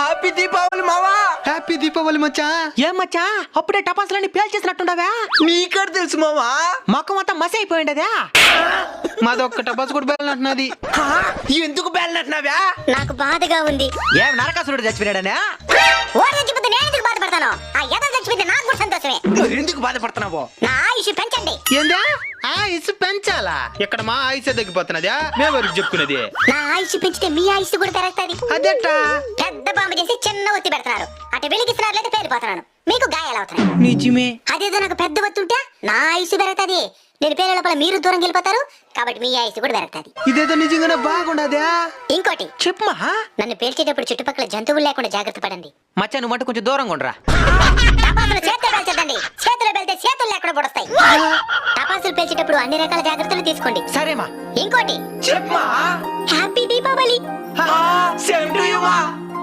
Happy Deepavali మావా. Happy Deepavali మచ్చా. ఏం మచ్చా అప్పుడే టపాసులన్నీ పేల్చేసినట్టుండవా? నీకడ తెలుసు మావా? మొక్కం అంతా మసి అయిపోయిండదా? మాదొక్క టపాసు కూడా బయలునట్టున్నది. ఎందుకు బేలనట్టున్నావా? నాకు బాధగా ఉంది. ఏం నరకాసురుడు చచ్చిపోయాడనే? ఓడి చచ్చిపోతే నేను ఎందుకు బాధపడతాను? ఆ ఎద చచ్చిపోతే నాకు కూడా సంతోషమే. ఎందుకు బాధపడుతున్నావు? నా ఆయుష్ పెంచండి. ఏందా ఆయుష్ పెంచాలా? ఇక్కడ మా ఆయుష్ తగ్గిపోతున్నదా? మేమెవరికి చెప్పుకున్నది? నా ఆయుష్ పెంచితే మీ ఆయుష్ కూడా పెరుగుతుంది. అదేటా? పెద్ద బాంబు చేసి చిన్న ఒత్తి పెడుతున్నారు. అటు వెలిగిస్తున్నారు లేదా పేలిపోతున్నాను. మీకు గాయాలు అవుతున్నాయి. నిజమే. అదేదో నాకు పెద్ద ఒత్తి ఉంటే నా ఆయుష్ పెరుగుతుంది. నేను పేరే లోపల మీరు దూరం వెళ్ళిపోతారు కాబట్టి మీ ఆయుష్ కూడా పెరుగుతుంది. ఇదేదో నిజంగానే బాగుండదా? ఇంకోటి చెప్పమా. నన్ను పేల్చేటప్పుడు చుట్టుపక్కల జంతువులు లేకుండా జాగ్రత్త పడండి. మచ్చా నువ్వు మట్టు కొంచెం దూరంగా ఉండరా. టపాసులు చేతులు పేల్చదండి. చేతులు పేల్తే చేతులు లేకుండా పొడుస్తాయి. టపాసులు పేల్చేటప్పుడు అన్ని రకాల జాగ్రత్తలు తీసుకోండి. సరేమా. ఇంకోటి చెప్పమా. Happy Deepavali. Same to you మా.